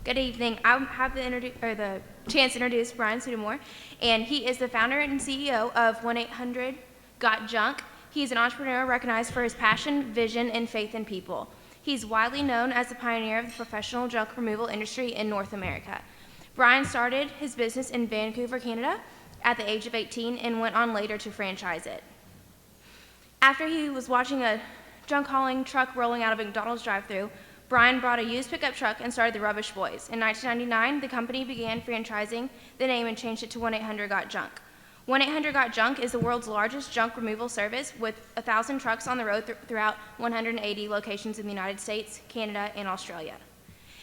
Good evening. I have the chance to introduce Brian Scudamore, and he is the founder and CEO of 1-800-GOT-JUNK. He's an entrepreneur recognized for his passion, vision, and faith in people. He's widely known as the pioneer of the professional junk removal industry in North America. Brian started his business in Vancouver, Canada at the age of 18 and went on later to franchise it. After he was watching a junk hauling truck rolling out of a McDonald's drive-thru, Brian brought a used pickup truck and started the Rubbish Boys. In 1999, the company began franchising the name and changed it to 1-800-GOT-JUNK. 1-800-GOT-JUNK is the world's largest junk removal service with 1,000 trucks on the road throughout 180 locations in the United States, Canada, and Australia.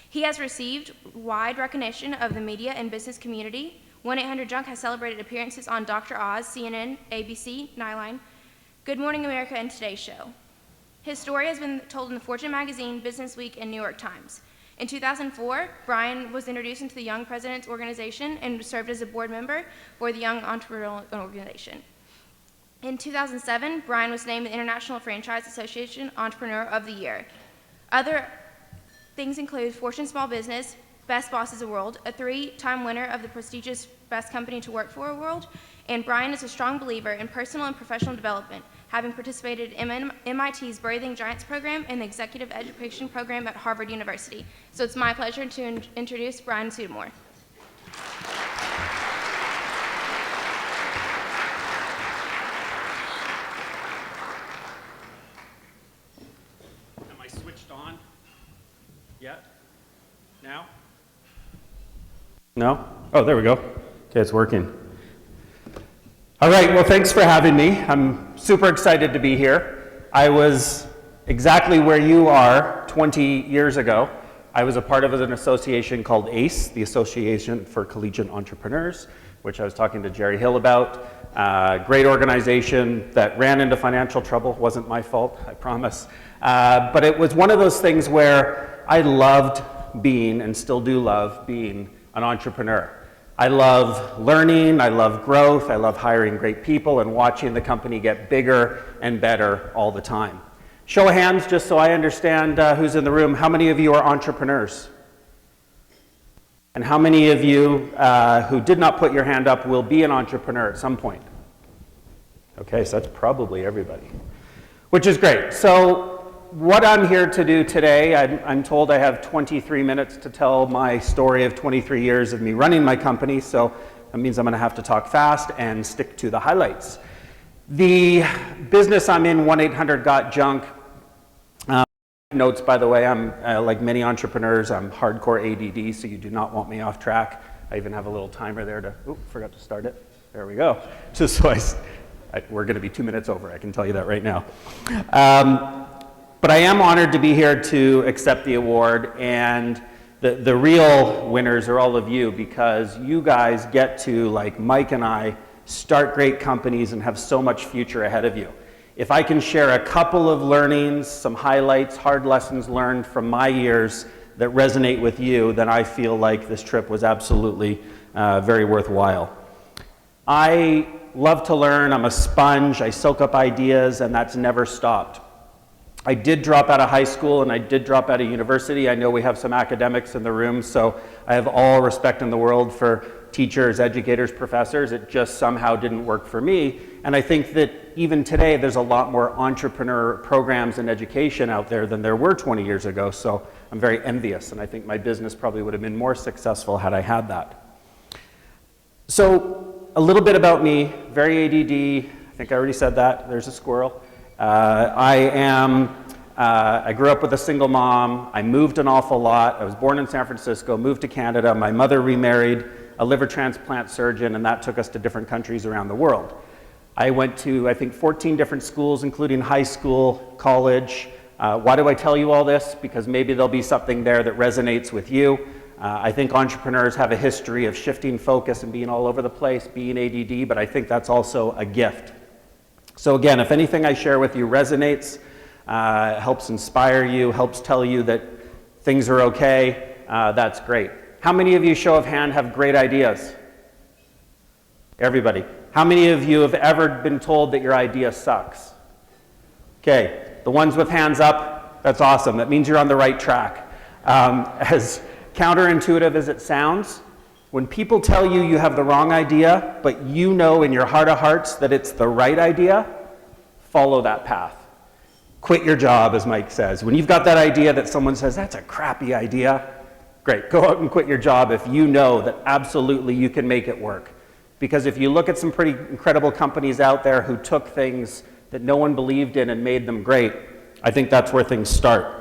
He has received wide recognition of the media and business community. 1-800-JUNK has celebrated appearances on Dr. Oz, CNN, ABC, Nightline, Good Morning America, and Today Show. His story has been told in the Fortune magazine, Business Week, and New York Times. In 2004, Brian was introduced into the Young Presidents Organization and served as a board member for the Young Entrepreneurial Organization. In 2007, Brian was named the International Franchise Association Entrepreneur of the Year. Other things include Fortune Small Business, Best Bosses Award, a 3-time winner of the prestigious Best Company to Work For Award, and Brian is a strong believer in personal and professional development, having participated in MIT's Breathing Giants program and the Executive Education program at Harvard University. So it's my pleasure to introduce Brian Scudamore. Am I switched on yet? Now? No? Oh, there we go. Okay, it's working. All right, well, thanks for having me. I'm super excited to be here. I was exactly where you are 20 years ago. I was a part of an association called ACE, the Association for Collegiate Entrepreneurs, which I was talking to Jerry Hill about. Great organization that ran into financial trouble. Wasn't my fault, I promise. But it was one of those things where I loved being, and still do love being, an entrepreneur. I love learning, I love growth, I love hiring great people and watching the company get bigger and better all the time. Show of hands, just so I understand who's in the room. How many of you are entrepreneurs? And how many of you who did not put your hand up will be an entrepreneur at some point? Okay, so that's probably everybody, which is great. So what I'm here to do today, I'm told I have 23 minutes to tell my story of 23 years of me running my company, so that means I'm going to have to talk fast and stick to the highlights. The business I'm in, 1-800-GOT-JUNK. Notes, by the way, I'm like many entrepreneurs, I'm hardcore ADD, so you do not want me off track. I even have a little timer there to, forgot to start it. There we go. Just so we're going to be 2 minutes over, I can tell you that right now. But I am honored to be here to accept the award, and the real winners are all of you, because you guys get to, like Mike and I, start great companies and have so much future ahead of you. If I can share a couple of learnings, some highlights, hard lessons learned from my years that resonate with you, then I feel like this trip was absolutely very worthwhile. I love to learn, I'm a sponge, I soak up ideas, and that's never stopped. I did drop out of high school and I did drop out of university. I know we have some academics in the room, so I have all respect in the world for teachers, educators, professors. It just somehow didn't work for me. And I think that even today there's a lot more entrepreneur programs and education out there than there were 20 years ago, so I'm very envious, and I think my business probably would have been more successful had I had that. So a little bit about me, very ADD, I think I already said that, there's a squirrel. I grew up with a single mom. I moved an awful lot. I was born in San Francisco, moved to Canada. My mother remarried a liver transplant surgeon, and that took us to different countries around the world. I went to, I think, 14 different schools, including high school, college. Why do I tell you all this? Because maybe there'll be something there that resonates with you. I think entrepreneurs have a history of shifting focus and being all over the place, being ADD, but I think that's also a gift. So again, if anything I share with you resonates, helps inspire you, helps tell you that things are okay, that's great. How many of you, show of hand, have great ideas? Everybody. How many of you have ever been told that your idea sucks? Okay, the ones with hands up, that's awesome. That means you're on the right track. As Counterintuitive as it sounds, when people tell you you have the wrong idea, but you know in your heart of hearts that it's the right idea, follow that path. Quit your job, as Mike says. When you've got that idea that someone says, that's a crappy idea, great, go out and quit your job if you know that absolutely you can make it work. Because if you look at some pretty incredible companies out there who took things that no one believed in and made them great, I think that's where things start.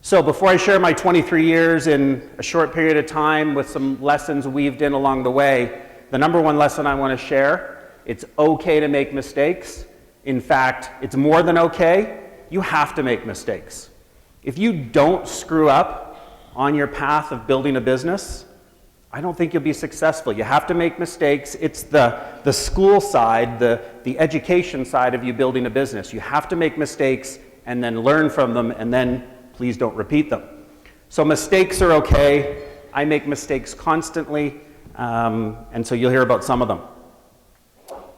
So before I share my 23 years in a short period of time with some lessons weaved in along the way, the number one lesson I want to share, it's okay to make mistakes. In fact, it's more than okay. You have to make mistakes. If you don't screw up on your path of building a business, I don't think you'll be successful. You have to make mistakes. It's the school side, the education side of you building a business. You have to make mistakes and then learn from them, and then please don't repeat them. So mistakes are okay. I make mistakes constantly, and so you'll hear about some of them.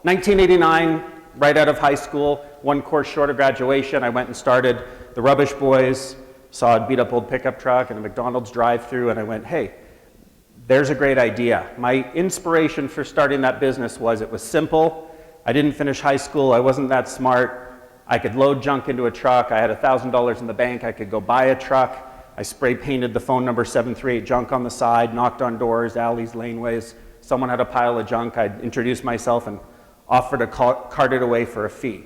1989, right out of high school, one course short of graduation, I went and started the Rubbish Boys, saw a beat up old pickup truck and a McDonald's drive-thru, and I went, hey, there's a great idea. My inspiration for starting that business was it was simple. I didn't finish high school. I wasn't that smart. I could load junk into a truck. I had $1,000 in the bank. I could go buy a truck. I spray painted the phone number 738 junk on the side, knocked on doors, alleys, laneways. Someone had a pile of junk. I'd introduce myself and offer to cart it away for a fee.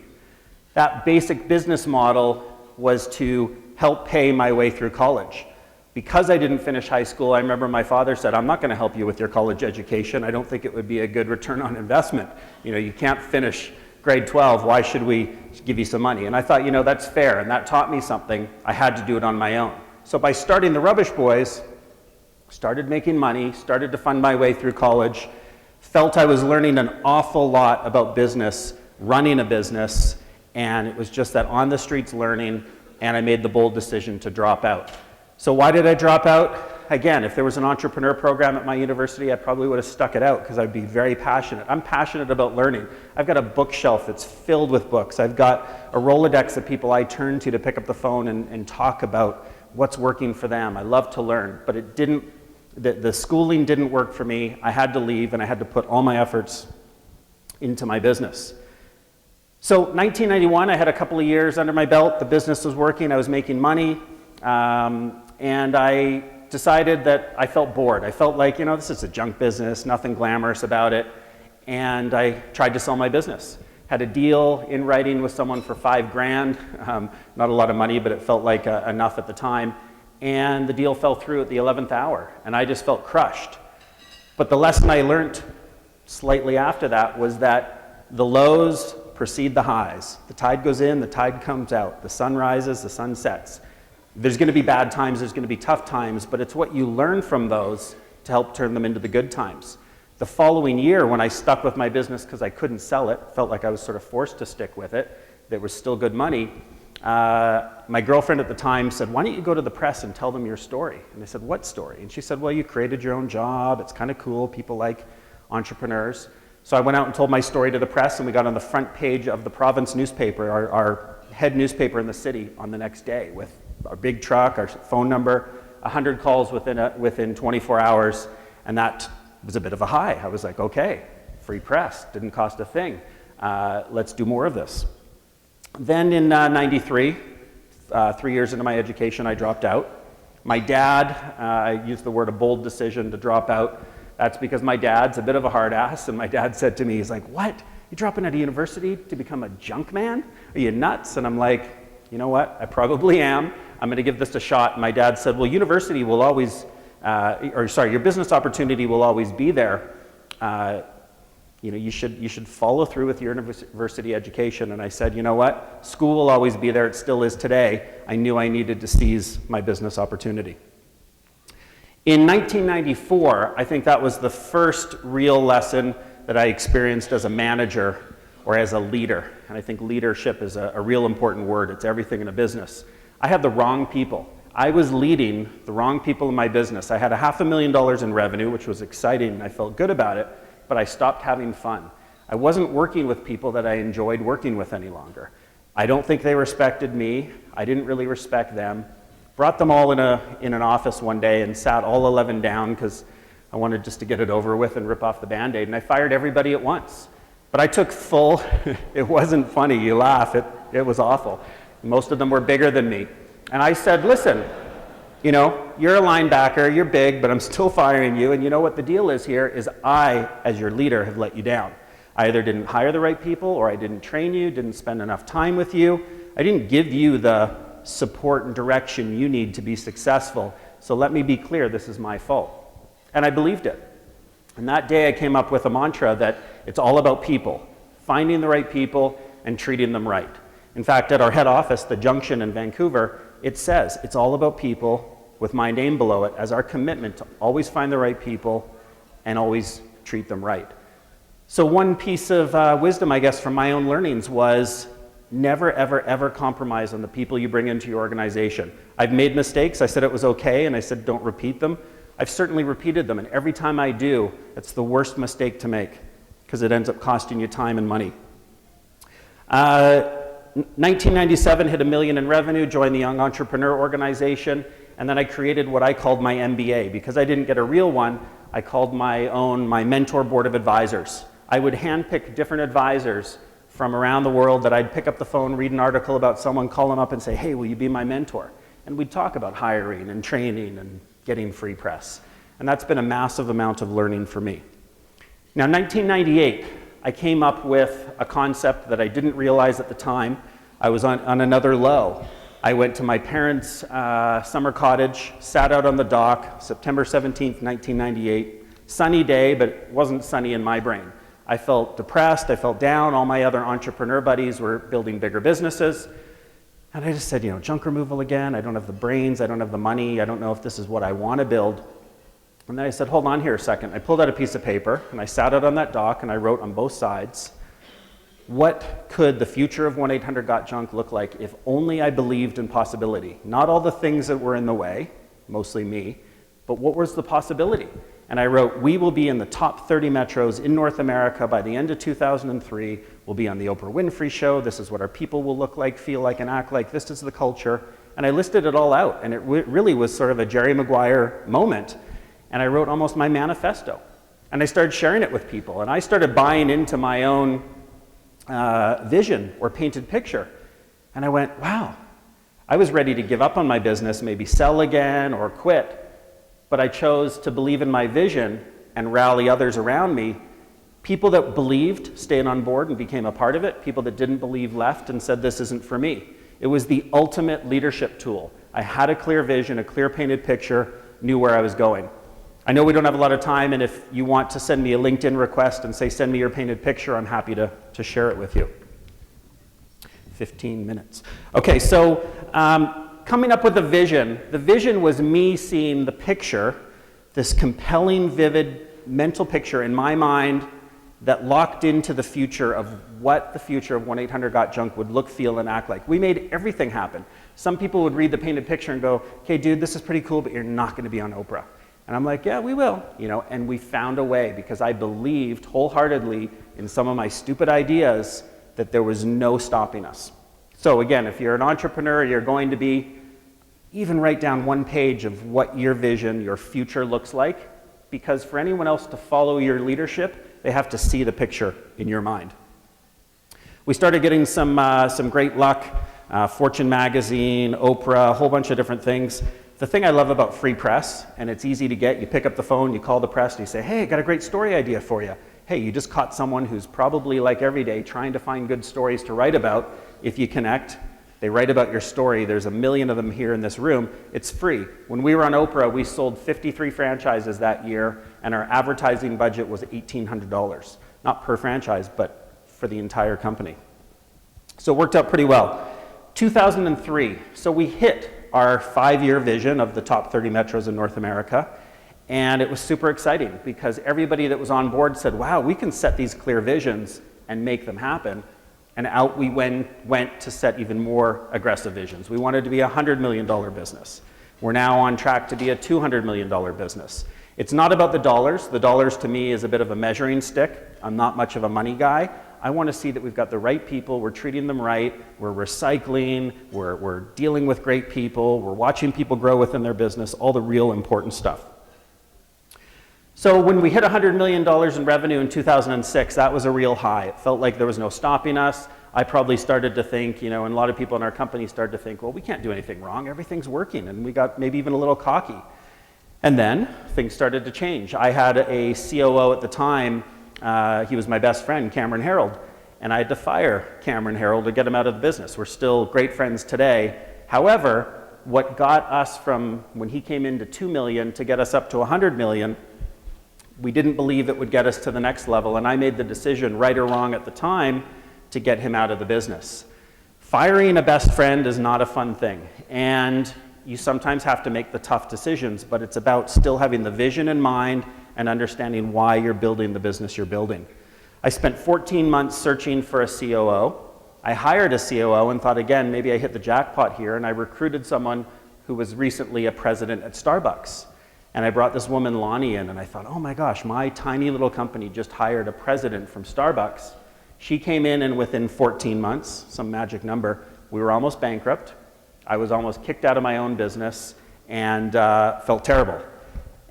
That basic business model was to help pay my way through college. Because I didn't finish high school, I remember my father said, I'm not going to help you with your college education. I don't think it would be a good return on investment. You know, you can't finish grade 12. Why should we give you some money? And I thought, you know, that's fair. And that taught me something. I had to do it on my own. So by starting the Rubbish Boys, started making money, started to fund my way through college, felt I was learning an awful lot about business, running a business, and it was just that on the streets learning, and I made the bold decision to drop out. So why did I drop out? Again, if there was an entrepreneur program at my university, I probably would have stuck it out because I'd be very passionate. I'm passionate about learning. I've got a bookshelf that's filled with books. I've got a Rolodex of people I turn to pick up the phone and talk about what's working for them. I love to learn, but it didn't, the schooling didn't work for me. I had to leave and I had to put all my efforts into my business. So 1991, I had a couple of years under my belt. The business was working. I was making money. And I decided that I felt bored. I felt like, you know, this is a junk business, nothing glamorous about it. And I tried to sell my business. Had a deal in writing with someone for $5,000. Not a lot of money, but it felt like enough at the time. And the deal fell through at the 11th hour. And I just felt crushed. But the lesson I learned slightly after that was that the lows precede the highs. The tide goes in, the tide comes out. The sun rises, the sun sets. There's going to be bad times, there's going to be tough times, but it's what you learn from those to help turn them into the good times. The following year, when I stuck with my business because I couldn't sell it, felt like I was sort of forced to stick with it, there was still good money, my girlfriend at the time said, why don't you go to the press and tell them your story? And I said, what story? And she said, well, you created your own job, it's kind of cool, people like entrepreneurs. So I went out and told my story to the press, and we got on the front page of the province newspaper, our head newspaper in the city, on the next day with our big truck, our phone number, 100 calls within 24 hours, and that was a bit of a high. I was like, okay, free press, didn't cost a thing. Let's do more of this. Then in 93, 3 years into my education, I dropped out. My dad, I used the word a bold decision to drop out. That's because my dad's a bit of a hard ass, and my dad said to me, he's like, what? You dropping out of university to become a junk man? Are you nuts? And I'm like, you know what? I probably am. I'm going to give this a shot. And my dad said, well, university will always, your business opportunity will always be there. You know, you should follow through with your university education. And I said, you know what? School will always be there. It still is today. I knew I needed to seize my business opportunity. In 1994, I think that was the first real lesson that I experienced as a manager or as a leader. And I think leadership is a real important word. It's everything in a business. I had the wrong people. I was leading the wrong people in my business. I had $500,000 in revenue, which was exciting, and I felt good about it, but I stopped having fun. I wasn't working with people that I enjoyed working with any longer. I don't think they respected me. I didn't really respect them. brought them all in an office one day and sat all 11 down because I wanted just to get it over with and rip off the Band-Aid, and I fired everybody at once. But I took full, it wasn't funny, you laugh, it was awful. Most of them were bigger than me. And I said, listen, you know, you're a linebacker, you're big, but I'm still firing you, and you know what the deal is here is I, as your leader, have let you down. I either didn't hire the right people, or I didn't train you, didn't spend enough time with you. I didn't give you the support and direction you need to be successful. So let me be clear, this is my fault. And I believed it. And that day I came up with a mantra that it's all about people, finding the right people and treating them right. In fact, at our head office, the Junction in Vancouver, it says it's all about people with my name below it as our commitment to always find the right people and always treat them right. So one piece of wisdom, I guess, from my own learnings was never, ever, ever compromise on the people you bring into your organization. I've made mistakes. I said it was okay, and I said don't repeat them. I've certainly repeated them, and every time I do, it's the worst mistake to make because it ends up costing you time and money. 1997 hit $1 million in revenue, joined the Young Entrepreneur Organization, and then I created what I called my MBA. Because I didn't get a real one, I called my mentor board of advisors. I would handpick different advisors from around the world that I'd pick up the phone, read an article about someone, call them up and say, hey, will you be my mentor? And we'd talk about hiring and training and getting free press. And that's been a massive amount of learning for me. Now, 1998, I came up with a concept that I didn't realize at the time. I was on another low. I went to my parents' summer cottage, sat out on the dock, September 17th, 1998. Sunny day, but it wasn't sunny in my brain. I felt depressed, I felt down. All my other entrepreneur buddies were building bigger businesses. And I just said, you know, junk removal again. I don't have the brains, I don't have the money, I don't know if this is what I want to build. And then I said, hold on here a second. I pulled out a piece of paper and I sat out on that dock and I wrote on both sides, what could the future of 1-800-GOT-JUNK look like if only I believed in possibility? Not all the things that were in the way, mostly me, but what was the possibility? And I wrote, we will be in the top 30 metros in North America by the end of 2003. We'll be on the Oprah Winfrey Show. This is what our people will look like, feel like, and act like. This is the culture. And I listed it all out. And it really was sort of a Jerry Maguire moment. And I wrote almost my manifesto. And I started sharing it with people. And I started buying into my own vision or painted picture. And I went, wow. I was ready to give up on my business, maybe sell again or quit. But I chose to believe in my vision and rally others around me. People that believed stayed on board and became a part of it. People that didn't believe left and said, this isn't for me. It was the ultimate leadership tool. I had a clear vision, a clear painted picture, knew where I was going. I know we don't have a lot of time, and if you want to send me a LinkedIn request and say, send me your painted picture, I'm happy to share it with you. 15 minutes. Okay, so coming up with a vision. The vision was me seeing the picture, this compelling, vivid mental picture in my mind that locked into the future of what the future of 1-800-GOT-JUNK would look, feel, and act like. We made everything happen. Some people would read the painted picture and go, okay, dude, this is pretty cool, but you're not going to be on Oprah. And I'm like, yeah, we will. You know, and we found a way because I believed wholeheartedly in some of my stupid ideas that there was no stopping us. So again, if you're an entrepreneur, you're going to be, even write down one page of what your vision, your future looks like, because for anyone else to follow your leadership, they have to see the picture in your mind. We started getting some great luck, Fortune magazine, Oprah, a whole bunch of different things. The thing I love about free press, and it's easy to get, you pick up the phone, you call the press, and you say, hey, I got a great story idea for you. Hey, you just caught someone who's probably like every day trying to find good stories to write about. If you connect, they write about your story. There's 1 million of them here in this room. It's free. When we were on Oprah, we sold 53 franchises that year, and our advertising budget was $1,800. Not per franchise, but for the entire company. So it worked out pretty well. 2003, so we hit our 5-year vision of the top 30 metros in North America, and it was super exciting because everybody that was on board said, wow, we can set these clear visions and make them happen. And out we went to set even more aggressive visions. We wanted to be a $100 million business. We're now on track to be a $200 million business. It's not about the dollars. The dollars to me is a bit of a measuring stick. I'm not much of a money guy. I want to see that we've got the right people, we're treating them right, we're recycling, we're dealing with great people, we're watching people grow within their business, all the real important stuff. So when we hit $100 million in revenue in 2006, that was a real high. It felt like there was no stopping us. I probably started to think, and a lot of people in our company started to think, well, we can't do anything wrong, everything's working, and we got maybe even a little cocky. And then things started to change. I had a COO at the time, he was my best friend, Cameron Harold, and I had to fire Cameron Harold to get him out of the business. We're still great friends today. However, what got us from when he came into 2 million to get us up to 100 million, we didn't believe it would get us to the next level, and I made the decision, right or wrong at the time, to get him out of the business. Firing a best friend is not a fun thing, and you sometimes have to make the tough decisions, but it's about still having the vision in mind and understanding why you're building the business you're building. I spent 14 months searching for a COO. I hired a COO and thought, again, maybe I hit the jackpot here, and I recruited someone who was recently a president at Starbucks. And I brought this woman, Lonnie, in, and I thought, oh my gosh, my tiny little company just hired a president from Starbucks. She came in, and within 14 months, some magic number, we were almost bankrupt. I was almost kicked out of my own business and felt terrible.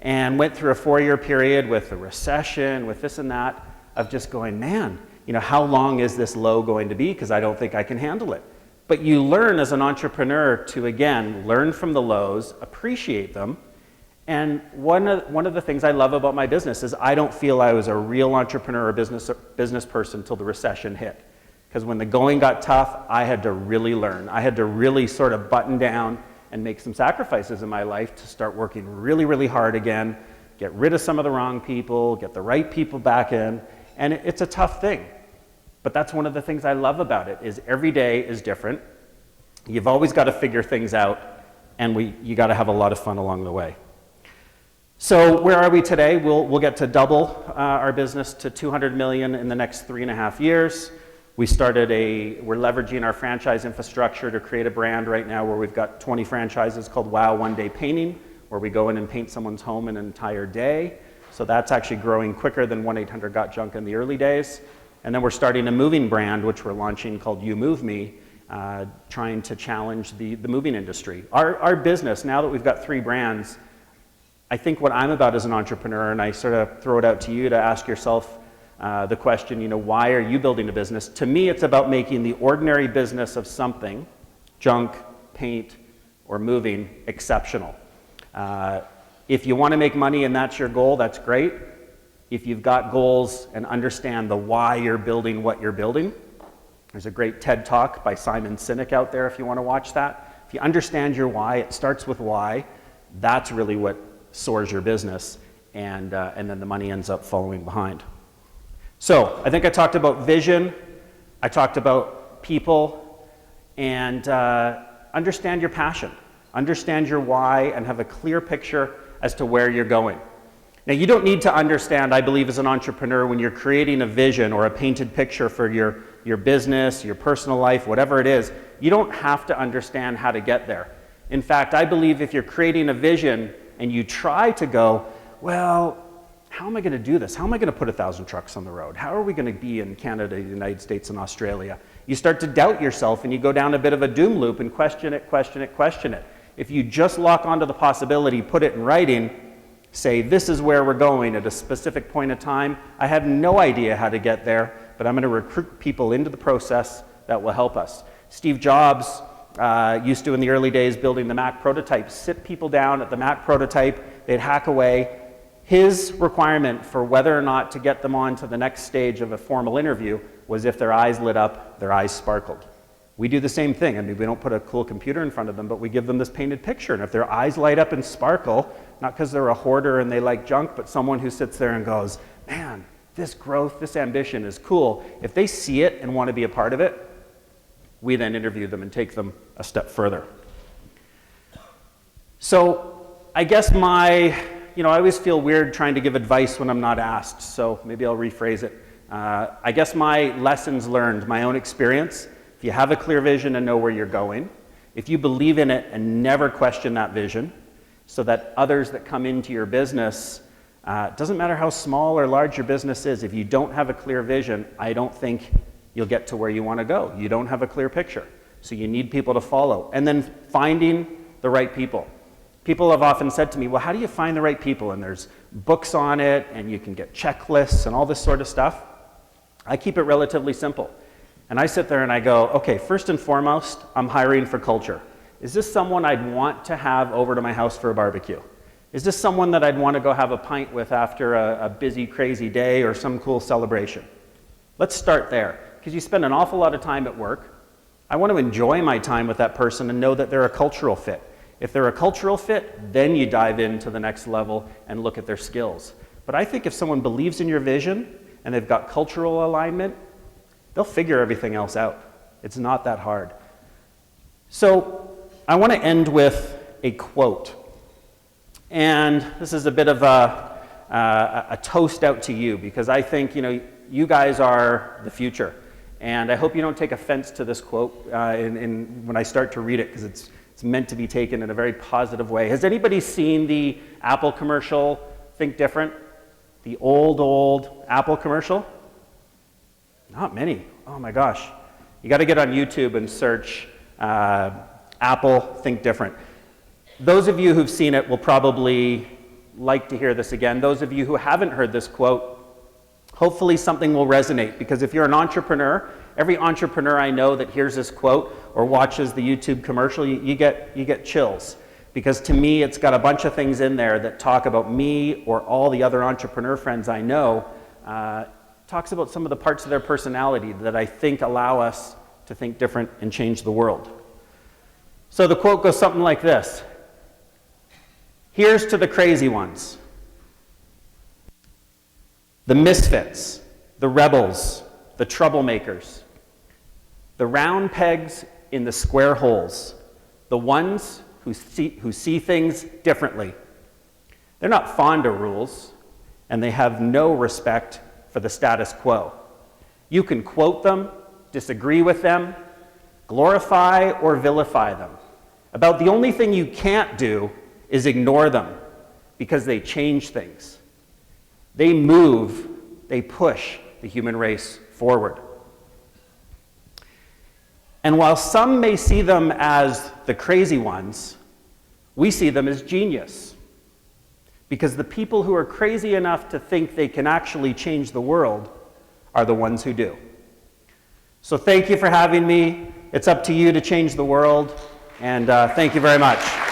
And went through a 4-year period with a recession, with this and that, of just going, man, how long is this low going to be? Because I don't think I can handle it. But you learn as an entrepreneur to, again, learn from the lows, appreciate them. And one of the things I love about my business is I don't feel I was a real entrepreneur or business person until the recession hit. Because when the going got tough, I had to really learn. I had to really sort of button down and make some sacrifices in my life to start working really, really hard again, get rid of some of the wrong people, get the right people back in. And it's a tough thing. But that's one of the things I love about it, is every day is different. You've always got to figure things out, and you got to have a lot of fun along the way. So where are we today? We'll get to double our business to 200 million in the next 3.5 years. We're leveraging our franchise infrastructure to create a brand right now where we've got 20 franchises called Wow One Day Painting, where we go in and paint someone's home in an entire day. So that's actually growing quicker than 1-800-GOT-JUNK in the early days. And then we're starting a moving brand, which we're launching called You Move Me, trying to challenge the moving industry. Our business, now that we've got 3 brands, I think what I'm about as an entrepreneur, and I sort of throw it out to you to ask yourself the question, why are you building a business? To me, it's about making the ordinary business of something, junk, paint, or moving, exceptional. If you want to make money and that's your goal, that's great. If you've got goals and understand the why you're building what you're building, there's a great TED Talk by Simon Sinek out there if you want to watch that. If you understand your why, it starts with why, that's really what soars your business, and then the money ends up following behind. So I think I talked about vision, I talked about people, and understand your passion, understand your why, and have a clear picture as to where you're going. Now, you don't need to understand, I believe, as an entrepreneur, when you're creating a vision or a painted picture for your business, your personal life, whatever it is, you don't have to understand how to get there. In fact, I believe if you're creating a vision and you try to go, well, how am I going to do this? How am I going to put 1,000 trucks on the road? How are we going to be in Canada, the United States, and Australia? You start to doubt yourself and you go down a bit of a doom loop and question it. If you just lock onto the possibility, put it in writing, say, this is where we're going at a specific point of time. I have no idea how to get there, but I'm going to recruit people into the process that will help us. Steve Jobs used to, in the early days, building the Mac prototype, sit people down at the Mac prototype, they'd hack away. His requirement for whether or not to get them on to the next stage of a formal interview was if their eyes lit up, their eyes sparkled. We do the same thing. I mean, we don't put a cool computer in front of them, but we give them this painted picture. And if their eyes light up and sparkle, not because they're a hoarder and they like junk, but someone who sits there and goes, man, this growth, this ambition is cool. If they see it and want to be a part of it, we then interview them and take them a step further. So I guess I always feel weird trying to give advice when I'm not asked, so maybe I'll rephrase it. I guess my lessons learned, my own experience, if you have a clear vision and know where you're going, if you believe in it and never question that vision, so that others that come into your business It doesn't matter how small or large your business is. If you don't have a clear vision, I don't think you'll get to where you want to go. You don't have a clear picture. So you need people to follow. And then finding the right people. People have often said to me, well, how do you find the right people? And there's books on it, and you can get checklists and all this sort of stuff. I keep it relatively simple. And I sit there and I go, okay, first and foremost, I'm hiring for culture. Is this someone I'd want to have over to my house for a barbecue? Is this someone that I'd want to go have a pint with after a busy, crazy day or some cool celebration? Let's start there, because you spend an awful lot of time at work. I want to enjoy my time with that person and know that they're a cultural fit. If they're a cultural fit, then you dive into the next level and look at their skills. But I think if someone believes in your vision and they've got cultural alignment, they'll figure everything else out. It's not that hard. So I want to end with a quote. And this is a bit of a toast out to you, because I think, you guys are the future. And I hope you don't take offense to this quote when I start to read it, because it's meant to be taken in a very positive way. Has anybody seen the Apple commercial, Think Different? The old Apple commercial? Not many. Oh my gosh. You got to get on YouTube and search Apple Think Different. Those of you who've seen it will probably like to hear this again. Those of you who haven't heard this quote, hopefully something will resonate, because if you're an entrepreneur, every entrepreneur I know that hears this quote or watches the YouTube commercial, you get chills. Because to me, it's got a bunch of things in there that talk about me or all the other entrepreneur friends I know. Talks about some of the parts of their personality that I think allow us to think different and change the world. So the quote goes something like this. Here's to the crazy ones, the misfits, the rebels, the troublemakers, the round pegs in the square holes, the ones who see things differently. They're not fond of rules, and they have no respect for the status quo. You can quote them, disagree with them, glorify or vilify them. About the only thing you can't do is ignore them, because they change things. They move, they push the human race forward. And while some may see them as the crazy ones, we see them as genius. Because the people who are crazy enough to think they can actually change the world are the ones who do. So thank you for having me. It's up to you to change the world, and thank you very much.